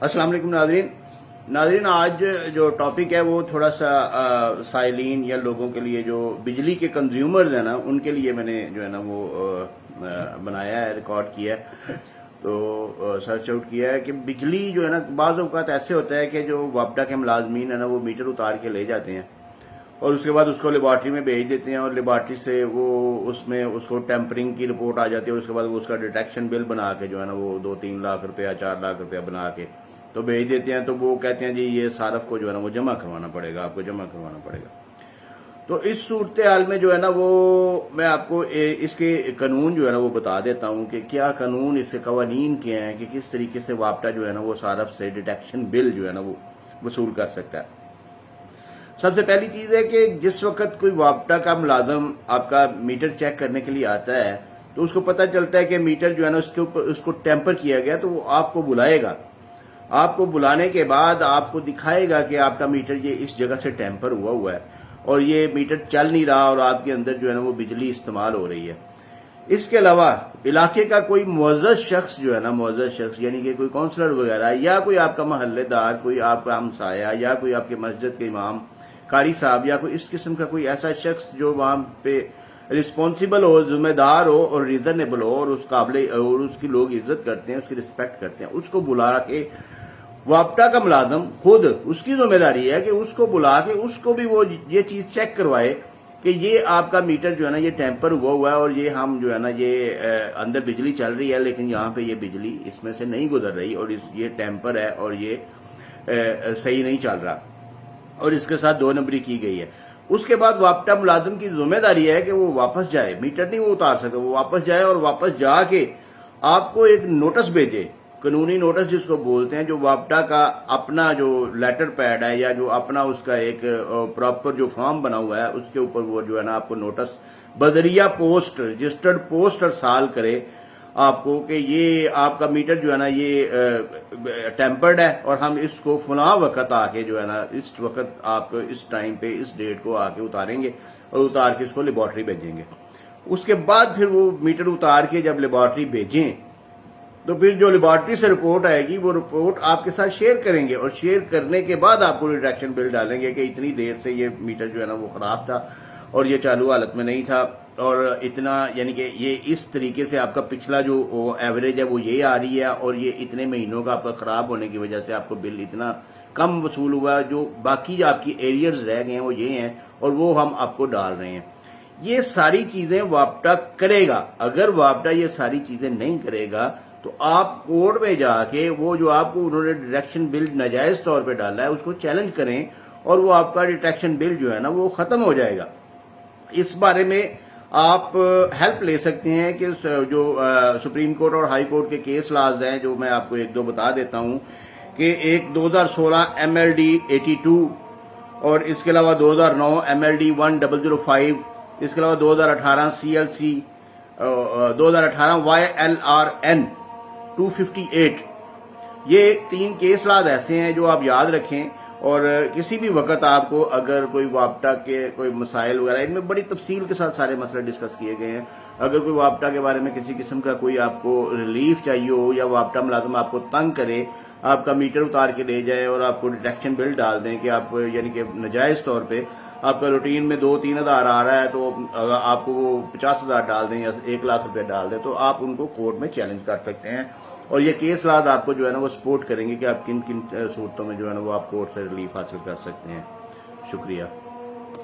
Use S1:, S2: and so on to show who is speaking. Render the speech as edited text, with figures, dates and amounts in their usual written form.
S1: अस्सलाम वालेकुम नाज़रीन, आज जो टॉपिक है वो थोड़ा सा साइलिन या लोगों के लिए जो बिजली के कंज्यूमर्स हैं ना, उनके लिए मैंने जो है ना वो बनाया है, रिकॉर्ड किया है। तो सर्च आउट किया है कि बिजली जो है ना, बाज़ औक़ात ऐसे होता है कि जो वापडा के मुलाजमीन है ना, वो मीटर उतार के ले जाते हैं और उसके बाद उसको लेबॉर्ट्री में भेज देते हैं और लेबॉर्ट्री से वो उसमें उसको टेम्परिंग की रिपोर्ट आ जाती है। उसके बाद वो उसका डिटेक्शन बिल बना के जो है ना वो 2-3 लाख रुपया 4 लाख रुपया बना के तो भेज देते हैं। तो वो कहते हैं जी ये सारफ को जो है ना वो जमा करवाना पड़ेगा, आपको जमा करवाना पड़ेगा। तो इस सूरत हाल में जो है ना वो मैं आपको इसके कानून जो है ना वो बता देता हूँ कि क्या कानून, इसके कवानीन क्या हैं कि किस तरीके से वापडा जो है ना वो सारफ से डिटेक्शन बिल जो है ना वो वसूल कर सकता है। सबसे पहली चीज है कि जिस वक्त कोई वापडा का मुलाजम आपका मीटर चेक करने के लिए आता है तो उसको पता चलता है कि मीटर जो है ना उसके ऊपर उसको टेम्पर किया गया, तो वो आपको बुलाएगा। आपको बुलाने के बाद आपको दिखाएगा कि आपका मीटर ये इस जगह से टेम्पर हुआ है और ये मीटर चल नहीं रहा और आपके अंदर जो है ना वो बिजली इस्तेमाल हो रही है। इसके अलावा इलाके का कोई मुअज़्ज़ज़ शख्स जो है ना, मुअज़्ज़ज़ शख्स यानी कि कोई काउंसलर वगैरह या कोई आपका महल्लेदार, कोई आपका हमसाया या कोई आपके मस्जिद के इमाम, कारी साहब या कोई इस किस्म का कोई ऐसा शख्स जो वहां पे रिस्पॉन्सिबल हो, जिम्मेदार हो और रीजनेबल हो और उस काबिल और उसकी लोग इज्जत करते हैं, उसकी रिस्पेक्ट करते हैं, उसको बुला के वापडा का मुलाजम खुद उसकी जिम्मेदारी है कि उसको बुला के उसको भी वो ये चीज चेक करवाए कि ये आपका मीटर जो है ना ये टेम्पर हुआ है और ये हम जो है ना ये अंदर बिजली चल रही है लेकिन यहाँ पे ये बिजली इसमें से नहीं गुजर रही और ये टेम्पर है और ये सही नहीं चल रहा और इसके साथ 2 नंबरी की गई है। उसके बाद वापडा मुलाजिम की जिम्मेदारी है कि वो वापस जाए, मीटर नहीं वो उतार सके, वो वापस जाए और वापस जाके आपको एक नोटिस भेजे, कानूनी नोटिस जिसको बोलते हैं, जो वापडा का अपना जो लेटर पैड है या जो अपना उसका एक प्रॉपर जो फॉर्म बना हुआ है उसके ऊपर वो जो है ना आपको नोटिस बदरिया पोस्ट रजिस्टर्ड पोस्ट साल करे आपको कि ये आपका मीटर जो है ना ये टेम्पर्ड है और हम इसको फुला वक्त आके जो है ना इस वक्त आपको इस टाइम पे इस डेट को आके उतारेंगे और उतार के इसको लेबॉर्ट्री भेजेंगे। उसके बाद फिर वो मीटर उतार के जब लेबॉर्ट्री भेजें तो फिर जो लेबॉर्ट्री से रिपोर्ट आएगी वो रिपोर्ट आपके साथ शेयर करेंगे और शेयर करने के बाद आपको डिटेक्शन बिल डालेंगे कि इतनी देर से ये मीटर जो है ना वो खराब था और ये चालू हालत में नहीं था और इतना यानी कि ये इस तरीके से आपका पिछला जो एवरेज है वो ये आ रही है और ये इतने महीनों का आपका खराब होने की वजह से आपको बिल इतना कम वसूल हुआ है, जो बाकी आपकी एरियर्स रह गए हैं वो ये हैं और वो हम आपको डाल रहे हैं। ये सारी चीजें वापडा करेगा। अगर वापडा ये सारी चीजें नहीं करेगा तो आप कोर्ट में जाके वो जो आपको उन्होंने डिटेक्शन बिल नाजायज तौर पे डाला है उसको चैलेंज करें और वो आपका डिटेक्शन बिल जो है ना वो खत्म हो जाएगा। इस बारे में आप हेल्प ले सकते हैं कि जो सुप्रीम कोर्ट और हाई कोर्ट के केस लॉज हैं, जो मैं आपको 1-2 बता देता हूं कि एक 2016 MLD 82 और इसके अलावा 2009 MLD 1005, इसके अलावा 2018 CLC 2018 YLRN 258, ये 3 केस लॉज ऐसे हैं जो आप याद रखें। और किसी भी वक्त आपको अगर कोई वापडा के कोई मसाइल वगैरह, इनमें बड़ी तफसील के साथ सारे मसले डिस्कस किए गए हैं। अगर कोई वापडा के बारे में किसी किस्म का कोई आपको रिलीफ चाहिए हो या वापडा मुलाजिम आपको तंग करे, आपका मीटर उतार के ले जाए और आपको डिटेक्शन बिल डाल दें कि आप यानी कि नाजायज तौर पे आपका रूटीन में 2-3 हज़ार आ रहा है तो आपको वो 50,000 डाल दें या 1 लाख रुपया डाल दें, तो आप उनको कोर्ट में चैलेंज कर सकते हैं और ये केस लाद आपको जो है ना वो सपोर्ट करेंगे कि आप किन किन सूरतों में जो है ना वो आप कोर्ट से रिलीफ हासिल कर सकते हैं। शुक्रिया।